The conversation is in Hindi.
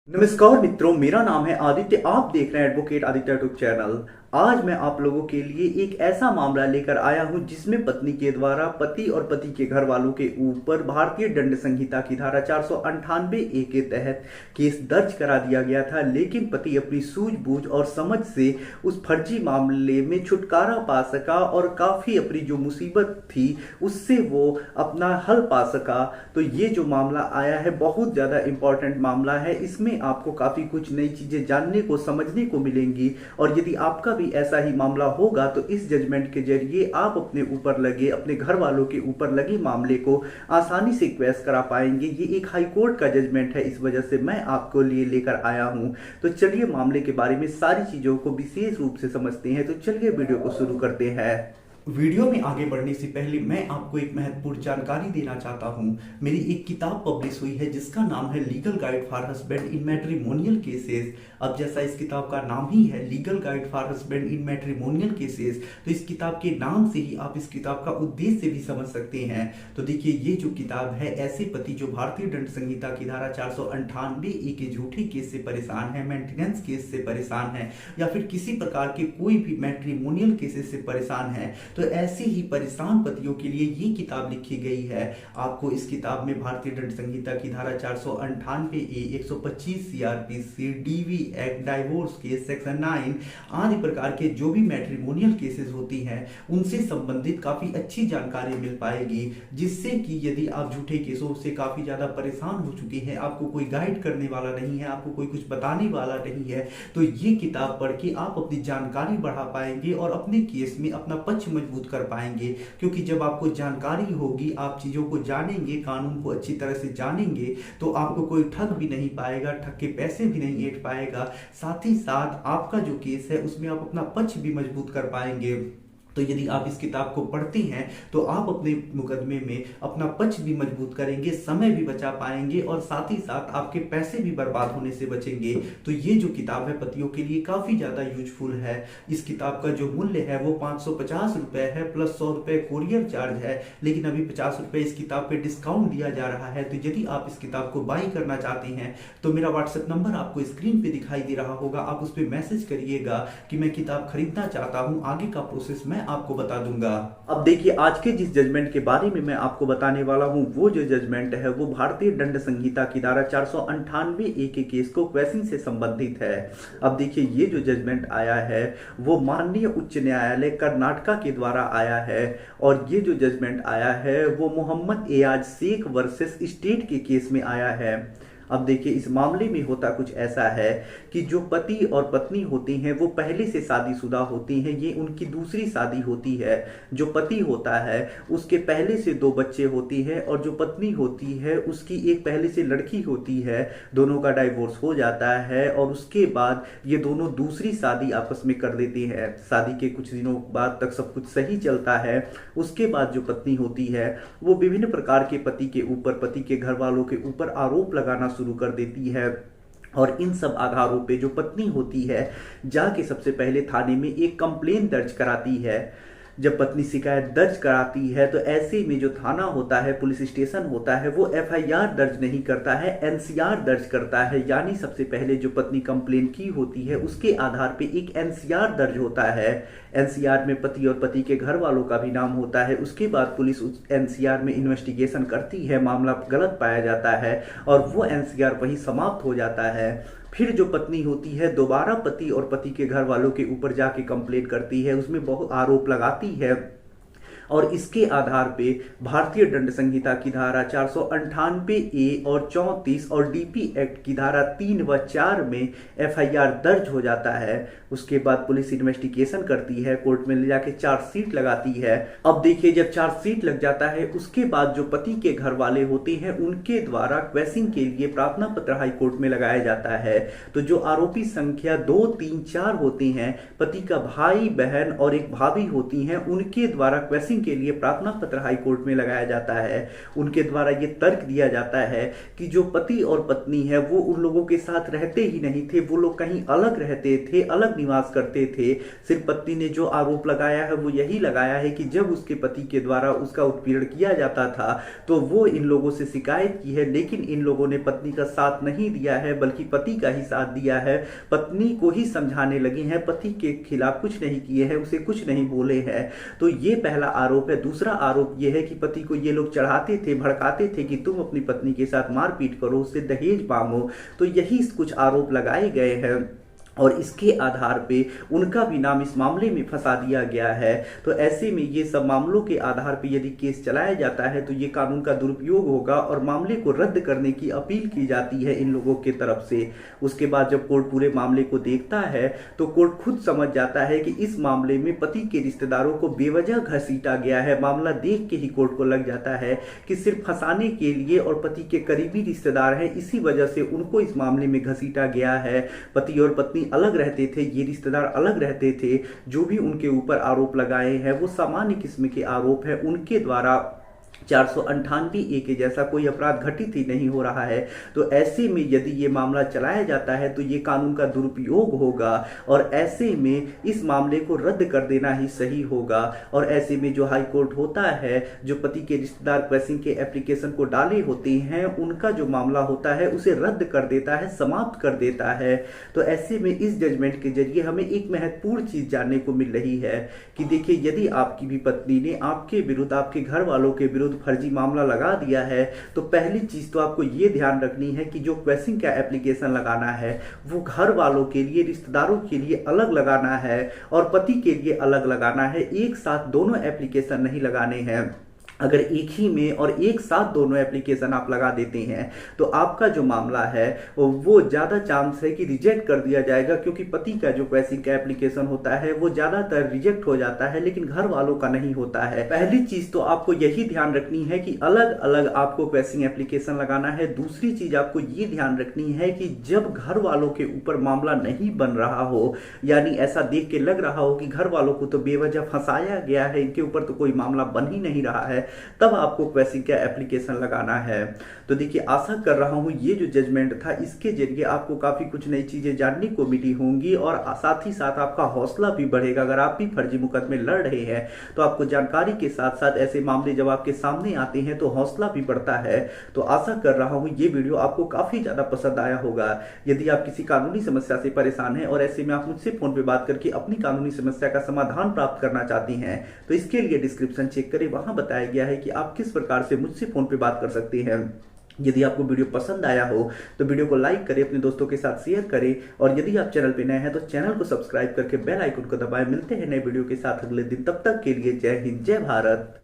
नमस्कार मित्रों, मेरा नाम है आदित्य। आप देख रहे हैं एडवोकेट आदित्य यूट्यूब चैनल। आज मैं आप लोगों के लिए एक ऐसा मामला लेकर आया हूं जिसमें पत्नी के द्वारा पति और पति के घर वालों के ऊपर भारतीय दंड संहिता की धारा 498 ए के तहत केस दर्ज करा दिया गया था, लेकिन पति अपनी सूझबूझ और समझ से उस फर्जी मामले में छुटकारा पा सका और काफी अपनी जो मुसीबत थी उससे वो अपना हल पा सका। तो ये जो मामला आया है बहुत ज्यादा इंपॉर्टेंट मामला है। इसमें आपको काफी कुछ नई चीजें जानने को समझने को मिलेंगी और यदि आपका भी ऐसा ही मामला होगा तो इस जजमेंट के जरिए आप अपने ऊपर लगे, अपने घर वालों के ऊपर लगे मामले को आसानी से क्वेश करा पाएंगे। ये एक हाई कोर्ट का जजमेंट है, इस वजह से मैं आपको लिए लेकर आया हूं। तो चलिए मामले के बारे में सारी चीजों को विशेष रूप से समझते हैं। तो चलिए वीडियो को शुरू करते हैं। वीडियो में आगे बढ़ने से पहले मैं आपको एक महत्वपूर्ण जानकारी देना चाहता हूं। मेरी एक किताब पब्लिश हुई है जिसका नाम है legal guide for husband in matrimonial cases. अब जैसा इस किताब का नाम ही है legal guide for husband in matrimonial cases, तो इस किताब के नाम से ही आप इस किताब का उद्देश्य भी समझ सकते हैं। तो देखिए, ये जो किताब है, ऐसे पति जो भारतीय दंड संहिता की धारा 498 ए के झूठे केस से परेशान है, मेंटेनेंस केस से परेशान है, या फिर किसी प्रकार के कोई भी मैट्रिमोनियल केसेस से परेशान है, तो ऐसे ही परेशान पतियों के लिए ये किताब लिखी गई है। आपको इस किताब में भारतीय दंड संहिता की धारा 498 A, 125 CrPC, DV act, divorce case, section 9 आदि प्रकार के जो भी मैट्रिमोनियल केसेस होती हैं उनसे संबंधित काफी अच्छी जानकारी मिल पाएगी, जिससे कि यदि आप झूठे केसों से काफी ज्यादा परेशान हो चुके हैं, आपको कोई गाइड करने वाला नहीं है, आपको कोई कुछ बताने वाला नहीं है, तो ये किताब पढ़ के आप अपनी जानकारी बढ़ा पाएंगे और अपने केस में अपना पक्ष मजबूत कर पाएंगे। क्योंकि जब आपको जानकारी होगी, आप चीजों को जानेंगे, कानून को अच्छी तरह से जानेंगे, तो आपको कोई ठग भी नहीं पाएगा, ठग के पैसे भी नहीं ऐंठ पाएगा। साथ ही साथ आपका जो केस है उसमें आप अपना पक्ष भी मजबूत कर पाएंगे। तो यदि आप इस किताब को पढ़ते हैं तो आप अपने मुकदमे में अपना पक्ष भी मजबूत करेंगे, समय भी बचा पाएंगे और साथ ही साथ आपके पैसे भी बर्बाद होने से बचेंगे। तो ये जो किताब है पतियों के लिए काफी ज्यादा यूजफुल है। इस किताब का जो मूल्य है वो 550 रुपए है, प्लस 100 रुपए कोरियर चार्ज है, लेकिन अभी 50 रुपए इस किताब पे डिस्काउंट दिया जा रहा है। तो यदि आप इस किताब को बाई करना चाहते हैं तो मेरा व्हाट्सएप नंबर आपको स्क्रीन पे दिखाई दे रहा होगा, आप उस पर मैसेज करिएगा कि मैं किताब खरीदना चाहता हूं। आगे का प्रोसेस मैं आपको बता दूंगा। अब देखिए, आज के जिस जजमेंट के बारे में मैं आपको बताने वाला हूं, वो जो जजमेंट है वो भारतीय दंड संहिता की धारा 498 ए के केस को क्वेश्चन से संबंधित है। अब देखिए, ये जो जजमेंट आया है वो माननीय उच्च न्यायालय कर्नाटका के द्वारा आया है और ये जो जजमेंट आया है वो मोहम्मद एयाज शेख वर्सेस स्टेट के केस में आया है। अब देखिए, इस मामले में होता कुछ ऐसा है कि जो पति और पत्नी होती हैं वो पहले से शादीशुदा होती हैं, ये उनकी दूसरी शादी होती है। जो पति होता है उसके पहले से 2 बच्चे होती हैं और जो पत्नी होती है उसकी एक पहले से लड़की होती है। दोनों का डाइवोर्स हो जाता है और उसके बाद ये दोनों दूसरी शादी आपस में कर लेती हैं। शादी के कुछ दिनों बाद तक सब कुछ सही चलता है। उसके बाद जो पत्नी होती है वो विभिन्न प्रकार के पति के ऊपर, पति के घर वालों के ऊपर आरोप लगाना शुरू कर देती है और इन सब आधारों पे जो पत्नी होती है जाके सबसे पहले थाने में एक कंप्लेन दर्ज कराती है। जब पत्नी शिकायत दर्ज कराती है तो ऐसे में जो थाना होता है, पुलिस स्टेशन होता है, वो एफआईआर दर्ज नहीं करता है, एनसीआर दर्ज करता है। यानी सबसे पहले जो पत्नी कंप्लेन की होती है उसके आधार पे एक एनसीआर दर्ज होता है। एनसीआर में पति और पति के घर वालों का भी नाम होता है। उसके बाद पुलिस उस एनसीआर में इन्वेस्टिगेशन करती है, मामला गलत पाया जाता है और वो एनसीआर वहीं समाप्त हो जाता है। फिर जो पत्नी होती है दोबारा पति और पति के घर वालों के ऊपर जाके कंप्लेंट करती है, उसमें बहुत आरोप लगाती है और इसके आधार पे भारतीय दंड संहिता की धारा 498 ए और 34 और डीपी एक्ट की धारा 3 व 4 में एफआईआर दर्ज हो जाता है। उसके बाद पुलिस इन्वेस्टिगेशन करती है, कोर्ट में ले जाके चार्जशीट लगाती है। अब देखिए, जब चार्जशीट लग जाता है उसके बाद जो पति के घर वाले होते हैं उनके द्वारा क्वेश्चन के लिए प्रार्थना पत्र हाई कोर्ट में लगाया जाता है। तो जो आरोपी संख्या 2, 3, 4 होती हैं, पति का भाई बहन और एक भाभी होती हैं, उनके द्वारा क्वेश्चन क्वेश्चनिंग के लिए प्रार्थना पत्र हाई कोर्ट में लगाया जाता है। उनके द्वारा ये तर्क दिया जाता है कि जो पति और पत्नी है वो उन लोगों के साथ रहते ही नहीं थे, वो लोग कहीं अलग रहते थे, अलग निवास करते थे। सिर्फ पत्नी ने जो आरोप लगाया है वो यही लगाया है कि जब उसके पति के द्वारा उसका उत्पीड़न किया जाता था तो वो इन लोगों से शिकायत की है, लेकिन इन लोगों ने पत्नी का साथ नहीं दिया है बल्कि पति का ही साथ दिया है। पत्नी को ही समझाने लगी हैं, पति के खिलाफ कुछ नहीं किए हैं, उसे कुछ नहीं बोले हैं। तो ये पहला आरोप है। दूसरा आरोप ये है कि पति को ये लोग चढ़ाते थे, भड़काते थे कि तुम अपनी पत्नी के साथ मारपीट करो, उससे दहेज मांगो। तो यही कुछ आरोप लगाए गए हैं और इसके आधार पे उनका भी नाम इस मामले में फंसा दिया गया है। तो ऐसे में ये सब मामलों के आधार पे यदि केस चलाया जाता है तो ये कानून का दुरुपयोग होगा और मामले को रद्द करने की अपील की जाती है इन लोगों के तरफ से। उसके बाद जब कोर्ट पूरे मामले को देखता है तो कोर्ट खुद समझ जाता है कि इस मामले में पति के रिश्तेदारों को बेवजह घसीटा गया है। मामला देख के ही कोर्ट को लग जाता है कि सिर्फ फंसाने के लिए और पति के करीबी रिश्तेदार हैं, इसी वजह से उनको इस मामले में घसीटा गया है। पति और पत्नी अलग रहते थे, ये रिश्तेदार अलग रहते थे। जो भी उनके ऊपर आरोप लगाए हैं वो सामान्य किस्म के आरोप है। उनके द्वारा 498 के जैसा कोई अपराध घटित ही नहीं हो रहा है। तो ऐसे में यदि ये मामला चलाया जाता है तो ये कानून का दुरुपयोग होगा और ऐसे में इस मामले को रद्द कर देना ही सही होगा। और ऐसे में जो हाई कोर्ट होता है, जो पति के रिश्तेदार क्वेसिंग के एप्लीकेशन को डाले होते हैं, उनका जो मामला होता है उसे रद्द कर देता है, समाप्त कर देता है। तो ऐसे में इस जजमेंट के जरिए हमें एक महत्वपूर्ण चीज जानने को मिल रही है कि देखिए, यदि आपकी भी पत्नी ने आपके विरुद्ध, आपके घर वालों के विरुद्ध फर्जी मामला लगा दिया है तो पहली चीज तो आपको यह ध्यान रखनी है कि जो क्वेसिंग का एप्लीकेशन लगाना है वो घर वालों के लिए, रिश्तेदारों के लिए अलग लगाना है और पति के लिए अलग लगाना है। एक साथ दोनों एप्लीकेशन नहीं लगाने हैं। अगर एक ही में और एक साथ दोनों एप्लीकेशन आप लगा देते हैं तो आपका जो मामला है वो ज़्यादा चांस है कि रिजेक्ट कर दिया जाएगा, क्योंकि पति का जो क्वेसिंग का एप्लीकेशन होता है वो ज़्यादातर रिजेक्ट हो जाता है लेकिन घर वालों का नहीं होता है। पहली चीज़ तो आपको यही ध्यान रखनी है कि अलग अलग आपको क्वेसिंग एप्लीकेशन लगाना है। दूसरी चीज़ आपको ये ध्यान रखनी है कि जब घर वालों के ऊपर मामला नहीं बन रहा हो, यानी ऐसा देख के लग रहा हो कि घर वालों को तो बेवजह फंसाया गया है, इनके ऊपर तो कोई मामला बन ही नहीं रहा है, तब आपको क्वेसिंग का एप्लीकेशन लगाना है। तो देखिए, आशा कर रहा हूं ये जो जजमेंट था इसके जरिए आपको काफी कुछ नई चीजें जानने को मिली होंगी और साथ ही साथ आपका हौसला भी बढ़ेगा। अगर आप भी फर्जी मुकदमे लड़ रहे हैं तो आपको जानकारी के साथ साथ ऐसे मामले जब आपके सामने आते हैं तो हौसला भी बढ़ता है। तो आशा कर रहा हूं ये वीडियो आपको काफी ज्यादा पसंद आया होगा। यदि आप किसी कानूनी समस्या से परेशान हैं और ऐसे में आप मुझसे फोन पे बात करके अपनी कानूनी समस्या का समाधान प्राप्त करना चाहती हैं तो इसके लिए डिस्क्रिप्शन चेक करें, वहां बताया गया है कि आप किस प्रकार से मुझसे फोन पे बात कर सकते हैं। यदि आपको वीडियो पसंद आया हो तो वीडियो को लाइक करें, अपने दोस्तों के साथ शेयर करें और यदि आप चैनल पे नए हैं तो चैनल को सब्सक्राइब करके बेल आइकन को दबाएं। मिलते हैं नए वीडियो के साथ अगले दिन, तब तक के लिए जय हिंद, जय भारत।